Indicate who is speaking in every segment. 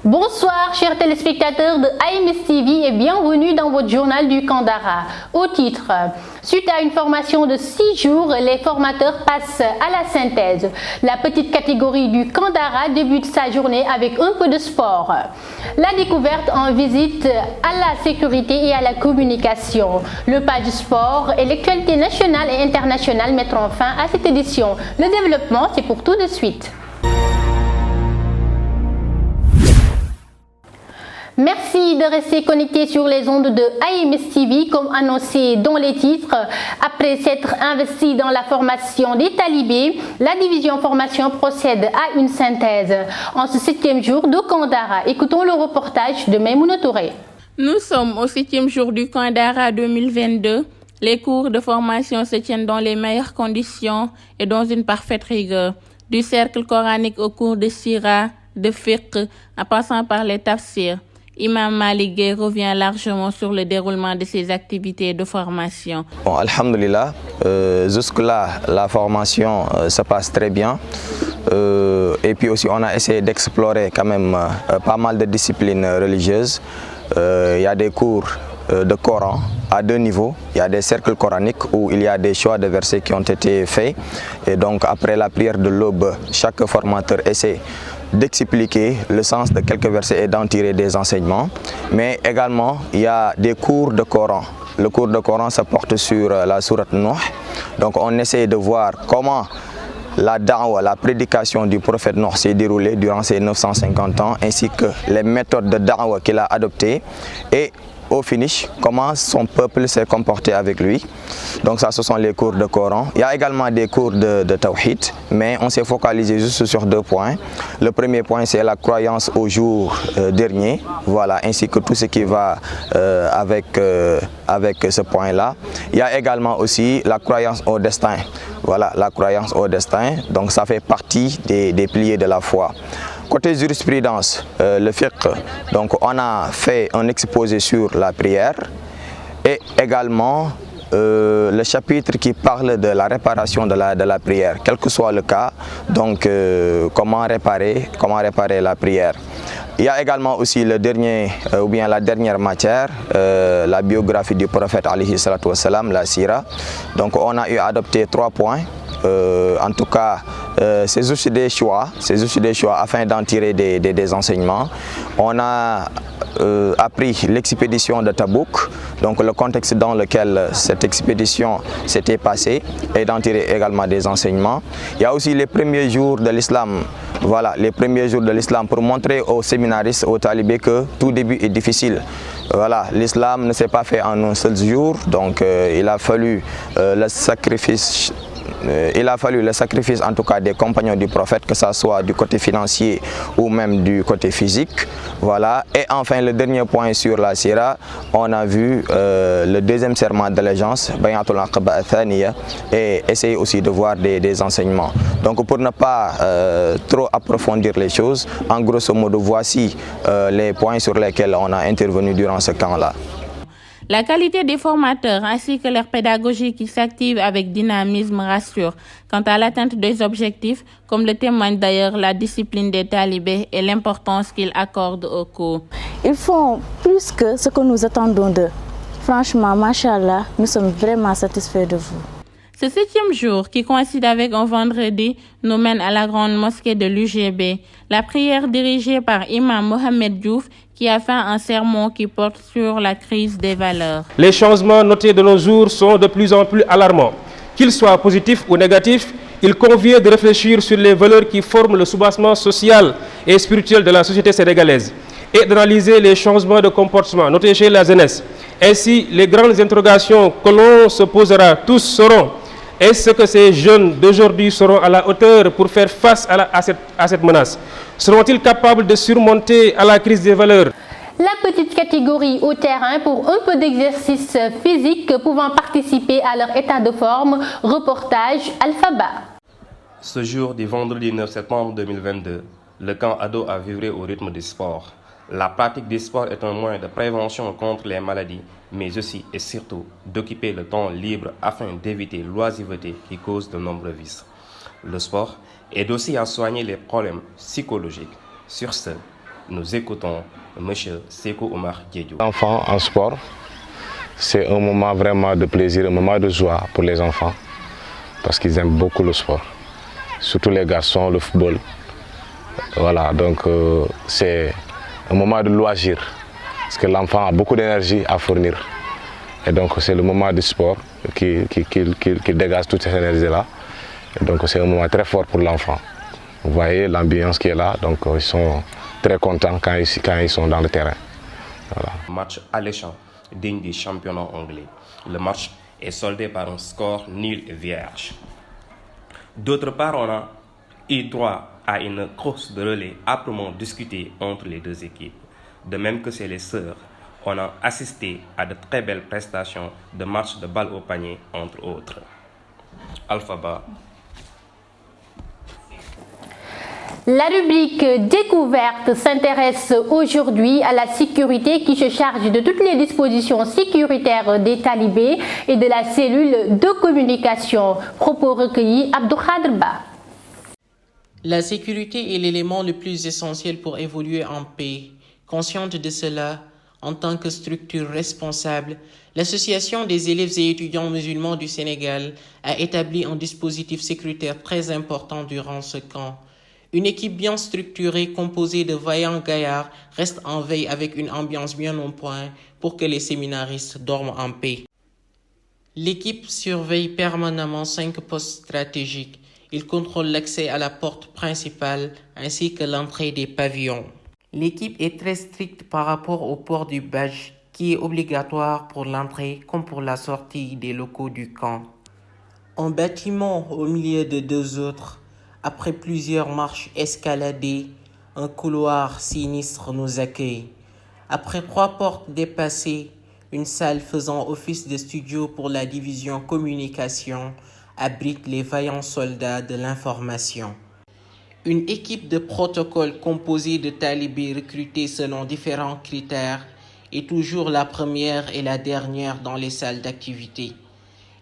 Speaker 1: Bonsoir chers téléspectateurs de AMS TV et bienvenue dans votre journal du Kandahar. Au titre, suite à une formation de 6 jours, les formateurs passent à la synthèse. La petite catégorie du Kandahar débute sa journée avec un peu de sport. La découverte en visite à la sécurité et à la communication. Le page sport et l'actualité nationale et internationale mettront fin à cette édition. Le développement, c'est pour tout de suite. Merci de rester connecté sur les ondes de AMS TV comme annoncé dans les titres. Après s'être investi dans la formation des talibés, la division formation procède à une synthèse. En ce 7e jour de Kandahar, écoutons le reportage de Maïmouna Touré.
Speaker 2: Nous sommes au 7e jour du Kandahar 2022. Les cours de formation se tiennent dans les meilleures conditions et dans une parfaite rigueur. Du cercle coranique au cours de Sira, de fiqh, en passant par les tafsirs. Imam Malik Gueye revient largement sur le déroulement de ces activités de formation.
Speaker 3: Bon, alhamdoulilah, jusque-là, la formation se passe très bien. Et puis aussi, on a essayé d'explorer quand même pas mal de disciplines religieuses. Il y a des cours de Coran à 2 niveaux. Il y a des cercles coraniques où il y a des choix de versets qui ont été faits. Et donc, après la prière de l'aube, chaque formateur essaie d'expliquer le sens de quelques versets et d'en tirer des enseignements. Mais également, il y a des cours de Coran. Le cours de Coran se porte sur la sourate Nuh. Donc on essaie de voir comment la da'wa, la prédication du prophète Nuh s'est déroulée durant ces 950 ans, ainsi que les méthodes de da'wa qu'il a adoptées et au finish, comment son peuple s'est comporté avec lui. Donc ça, ce sont les cours de Coran. Il y a également des cours de Tawhid, mais on s'est focalisé juste sur 2 points. Le premier point, c'est la croyance au jour dernier, voilà, ainsi que tout ce qui va avec ce point-là. Il y a également aussi la croyance au destin. Voilà, la croyance au destin, donc ça fait partie des piliers de la foi. Côté jurisprudence, le fiqh, donc on a fait un exposé sur la prière et également le chapitre qui parle de la réparation de la prière, quel que soit le cas, donc comment réparer la prière. Il y a également aussi le dernier, ou bien la dernière matière, la biographie du prophète alayhi salatu wassalam, la sira. Donc on a eu adopté 3 points. En tout cas, c'est aussi des choix afin d'en tirer des enseignements. On a appris l'expédition de Tabouk, donc le contexte dans lequel cette expédition s'était passée et d'en tirer également des enseignements. Il y a aussi les premiers jours de l'islam, voilà, les premiers jours de l'islam pour montrer aux séminaristes, aux talibés que tout début est difficile. Voilà, l'islam ne s'est pas fait en un seul jour, donc il a fallu le sacrifice. Il a fallu le sacrifice en tout cas des compagnons du prophète, que ce soit du côté financier ou même du côté physique. Voilà. Et enfin le dernier point sur la sira, on a vu le 2e serment d'allégeance, Bayatul Aqaba Athaniya, et essayer aussi de voir des enseignements. Donc pour ne pas trop approfondir les choses, en grosso modo voici les points sur lesquels on a intervenu durant ce camp-là.
Speaker 2: La qualité des formateurs ainsi que leur pédagogie qui s'active avec dynamisme rassure quant à l'atteinte des objectifs, comme le témoigne d'ailleurs la discipline des talibés et l'importance qu'ils accordent au cours.
Speaker 4: Ils font plus que ce que nous attendons d'eux. Franchement, machallah, nous sommes vraiment satisfaits de vous.
Speaker 2: Ce 7e jour, qui coïncide avec un vendredi, nous mène à la grande mosquée de l'UGB. La prière dirigée par Imam Mohamed Diouf, qui a fait un sermon qui porte sur la crise des valeurs.
Speaker 5: Les changements notés de nos jours sont de plus en plus alarmants. Qu'ils soient positifs ou négatifs, il convient de réfléchir sur les valeurs qui forment le soubassement social et spirituel de la société sénégalaise et d'analyser les changements de comportement notés chez la jeunesse. Ainsi, les grandes interrogations que l'on se posera tous seront: est-ce que ces jeunes d'aujourd'hui seront à la hauteur pour faire face à cette menace? Seront-ils capables de surmonter à la crise des valeurs?
Speaker 1: La petite catégorie au terrain pour un peu d'exercice physique pouvant participer à leur état de forme. Reportage Alphaba.
Speaker 6: Ce jour du vendredi 9 septembre 2022, le camp ado a vibré au rythme du sport. La pratique du sport est un moyen de prévention contre les maladies, mais aussi et surtout d'occuper le temps libre afin d'éviter l'oisiveté qui cause de nombreux vices. Le sport aide aussi à soigner les problèmes psychologiques. Sur ce, Nous écoutons M. Sékou Oumar Diédhiou.
Speaker 7: L'enfant en sport, c'est un moment vraiment de plaisir, un moment de joie pour les enfants parce qu'ils aiment beaucoup le sport, surtout les garçons, le football. Voilà, donc c'est un moment de loisir parce que l'enfant a beaucoup d'énergie à fournir. Et donc c'est le moment du sport qui dégage toute cette énergie-là. Et donc c'est un moment très fort pour l'enfant. Vous voyez l'ambiance qui est là, donc ils sont très contents quand ils sont dans le terrain. Voilà.
Speaker 6: Match alléchant, digne du championnat anglais. Le match est soldé par un score nul et vierge. D'autre part, on a eu droit à une course de relais âprement discutée entre les deux équipes. De même que chez les sœurs, on a assisté à de très belles prestations de matchs de balle au panier, entre autres. Alphaba.
Speaker 1: La rubrique Découverte s'intéresse aujourd'hui à la sécurité qui se charge de toutes les dispositions sécuritaires des talibés et de la cellule de communication. Propos recueillis Abdoukhadr Ba.
Speaker 8: La sécurité est l'élément le plus essentiel pour évoluer en paix. Consciente de cela, en tant que structure responsable, l'Association des élèves et étudiants musulmans du Sénégal a établi un dispositif sécuritaire très important durant ce camp. Une équipe bien structurée composée de vaillants gaillards reste en veille avec une ambiance bien en point pour que les séminaristes dorment en paix. L'équipe surveille permanemment 5 postes stratégiques. Il contrôle l'accès à la porte principale ainsi que l'entrée des pavillons. L'équipe est très stricte par rapport au port du badge qui est obligatoire pour l'entrée comme pour la sortie des locaux du camp. Un bâtiment au milieu de 2 autres. Après plusieurs marches escaladées, un couloir sinistre nous accueille. Après 3 portes dépassées, une salle faisant office de studio pour la division communication abrite les vaillants soldats de l'information. Une équipe de protocole composée de talibés recrutés selon différents critères est toujours la première et la dernière dans les salles d'activité.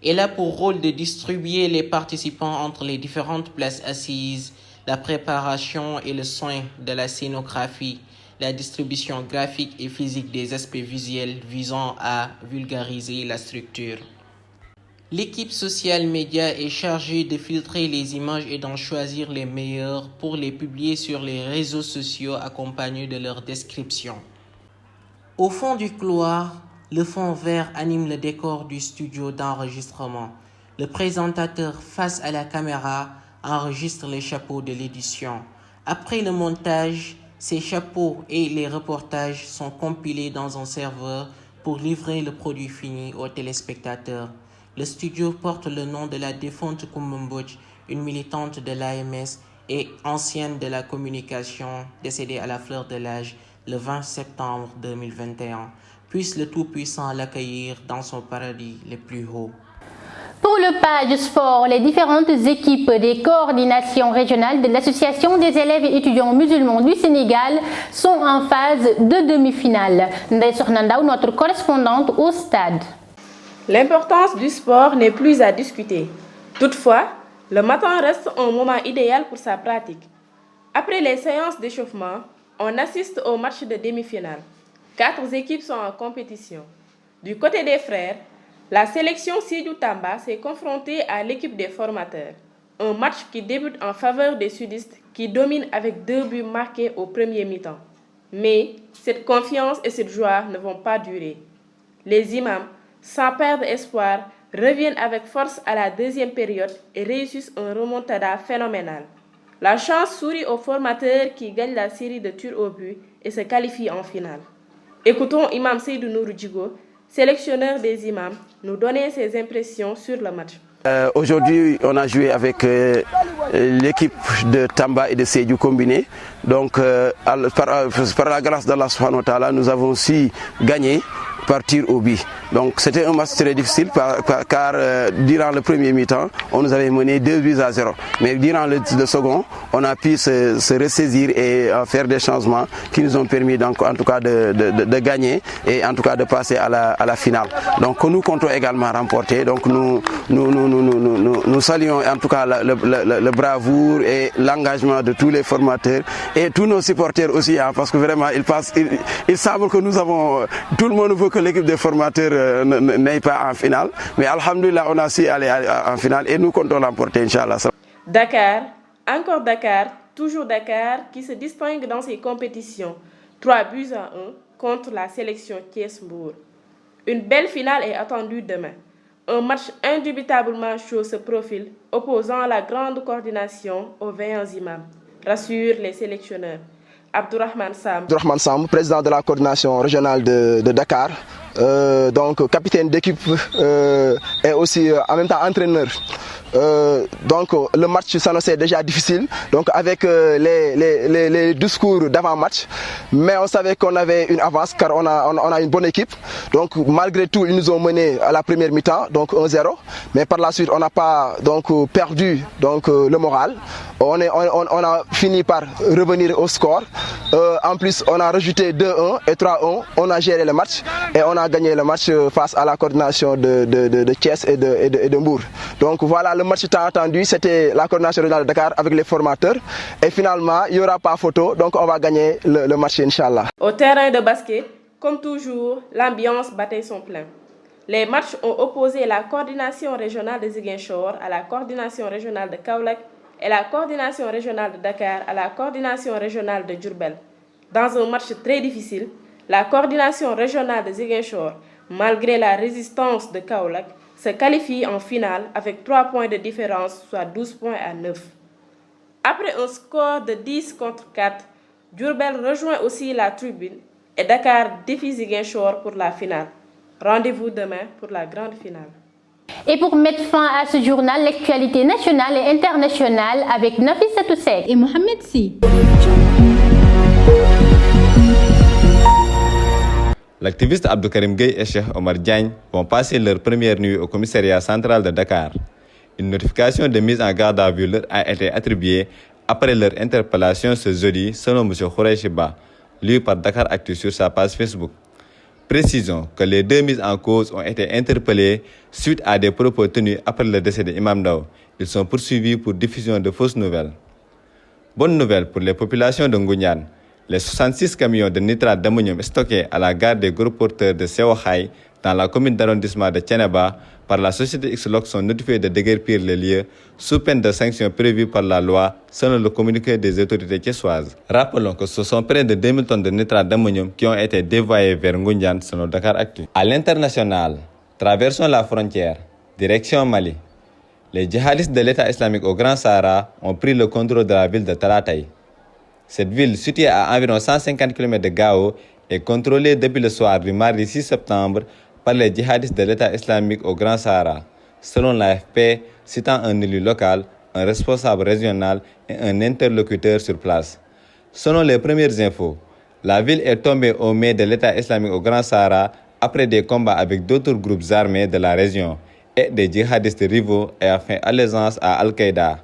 Speaker 8: Elle a pour rôle de distribuer les participants entre les différentes places assises, la préparation et le soin de la scénographie, la distribution graphique et physique des aspects visuels visant à vulgariser la structure. L'équipe social média est chargée de filtrer les images et d'en choisir les meilleures pour les publier sur les réseaux sociaux accompagnés de leur description. Au fond du couloir, le fond vert anime le décor du studio d'enregistrement. Le présentateur face à la caméra enregistre les chapeaux de l'édition. Après le montage, ces chapeaux et les reportages sont compilés dans un serveur pour livrer le produit fini aux téléspectateurs. Le studio porte le nom de la défunte Coumba Mbodj, une militante de l'AMS et ancienne de la communication, décédée à la fleur de l'âge le 20 septembre 2021. Puisse le Tout-Puissant l'accueillir dans son paradis le plus haut.
Speaker 1: Pour le page sport, les différentes équipes des coordinations régionales de l'Association des élèves et étudiants musulmans du Sénégal sont en phase de demi-finale. Ndeye Sokhna Ndaw, notre correspondante au stade.
Speaker 9: L'importance du sport n'est plus à discuter. Toutefois, le matin reste un moment idéal pour sa pratique. Après les séances d'échauffement, on assiste au match de demi-finale. 4 équipes sont en compétition. Du côté des frères, la sélection Sédhiou Tamba s'est confrontée à l'équipe des formateurs. Un match qui débute en faveur des sudistes qui dominent avec 2 buts marqués au premier mi-temps. Mais cette confiance et cette joie ne vont pas durer. Les imams, sans perdre espoir, reviennent avec force à la deuxième période et réussissent un remontada phénoménal. La chance sourit aux formateurs qui gagnent la série de tirs au but et se qualifient en finale. Écoutons Imam Seydou Nourou Djigo, sélectionneur des imams, nous donner ses impressions sur le match.
Speaker 10: Aujourd'hui, on a joué avec l'équipe de Tamba et de Sédhiou combinée. Donc, par la grâce d'Allah subhanahu wa ta'ala, nous avons aussi gagné tir au but. Donc c'était un match très difficile car durant le premier mi-temps, on nous avait mené 2-0. Mais durant le second, on a pu se ressaisir et faire des changements qui nous ont permis donc, en tout cas de gagner et en tout cas de passer à la finale. Donc nous comptons également remporter. Donc nous saluons en tout cas le bravoure et l'engagement de tous les formateurs et tous nos supporters aussi, hein, parce que vraiment il semble que nous avons, tout le monde veut que l'équipe des formateurs n'aille pas en finale, mais alhamdoulilah on a su aller en finale et nous comptons l'emporter, Inch'Allah.
Speaker 9: Dakar, encore Dakar, toujours Dakar qui se distingue dans ses compétitions. 3-1 contre la sélection Thiès-Mbour. Une belle finale est attendue demain. Un match indubitablement chaud se profile, opposant la grande coordination aux vaillants imams, rassurent les sélectionneurs. Abdourahmane Sam,
Speaker 11: président de la coordination régionale de Dakar, donc capitaine d'équipe et aussi en même temps entraîneur. Donc le match s'annonçait déjà difficile, donc avec les discours d'avant-match, mais on savait qu'on avait une avance car on a une bonne équipe. Donc malgré tout, ils nous ont mené à la première mi-temps, donc 1-0, mais par la suite on n'a pas donc perdu donc le moral. On a fini par revenir au score. En plus, on a rajouté 2-1 et 3-1. On a géré le match et on a gagné le match face à la coordination de Thiès et de Mbour. Donc voilà, le match tant attendu, c'était la coordination régionale de Dakar avec les formateurs. Et finalement, il n'y aura pas photo, donc on va gagner le match, Inch'Allah.
Speaker 9: Au terrain de basket, comme toujours, l'ambiance battait son plein. Les matchs ont opposé la coordination régionale de Ziguinchor à la coordination régionale de Kaolack et la coordination régionale de Dakar à la coordination régionale de Diourbel. Dans un match très difficile, la coordination régionale de Ziguinchor, malgré la résistance de Kaolack, se qualifie en finale avec 3 points de différence, soit 12 points à 9. Après un score de 10-4, Diourbel rejoint aussi la tribune et Dakar défie Ziguinchor pour la finale. Rendez-vous demain pour la grande finale.
Speaker 1: Et pour mettre fin à ce journal, l'actualité nationale et internationale avec Nafissatou Seck et Mohamed Sy.
Speaker 12: L'activiste Abdoukarim Gueye et Cheikh Omar Diagne vont passer leur première nuit au commissariat central de Dakar. Une notification de mise en garde à vue leur a été attribuée après leur interpellation ce jeudi, selon M. Khoureyshiba, lu par Dakar Actu sur sa page Facebook. Précisons que les deux mises en cause ont été interpellés suite à des propos tenus après le décès de Imam Ndao. Ils sont poursuivis pour diffusion de fausses nouvelles. Bonne nouvelle pour les populations de Ngouniane. Les 66 camions de nitrate d'ammonium stockés à la gare des gros porteurs de Sewahaï dans la commune d'arrondissement de Thiénaba par la société Xloc sont notifiés de déguerpir les lieux sous peine de sanctions prévues par la loi selon le communiqué des autorités thiessoises. Rappelons que ce sont près de 2000 tonnes de nitrate d'ammonium qui ont été dévoyées vers Ngoundiane selon Dakar Actu. À l'international, traversons la frontière, direction Mali. Les djihadistes de l'État islamique au Grand Sahara ont pris le contrôle de la ville de Talatay. Cette ville, située à environ 150 km de Gao, est contrôlée depuis le soir du mardi 6 septembre par les djihadistes de l'État islamique au Grand Sahara, selon l'AFP, citant un élu local, un responsable régional et un interlocuteur sur place. Selon les premières infos, la ville est tombée aux mains de l'État islamique au Grand Sahara après des combats avec d'autres groupes armés de la région et des djihadistes rivaux ayant fait allégeance à Al-Qaïda.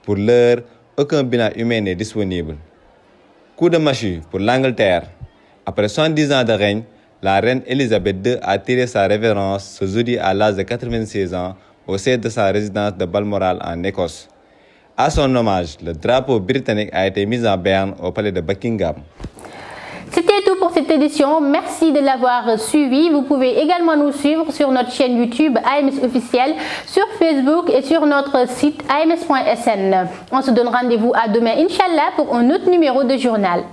Speaker 12: Pour l'heure, aucun bilan humain n'est disponible. Coup de massue pour l'Angleterre. Après 70 ans de règne, la reine Elisabeth II a tiré sa révérence ce jeudi à l'âge de 96 ans au sein de sa résidence de Balmoral en Écosse. À son hommage, le drapeau britannique a été mis en berne au palais de Buckingham.
Speaker 1: C'était tout pour cette édition. Merci de l'avoir suivi. Vous pouvez également nous suivre sur notre chaîne YouTube AMS officiel, sur Facebook et sur notre site ams.sn. On se donne rendez-vous à demain, Inch'Allah, pour un autre numéro de journal.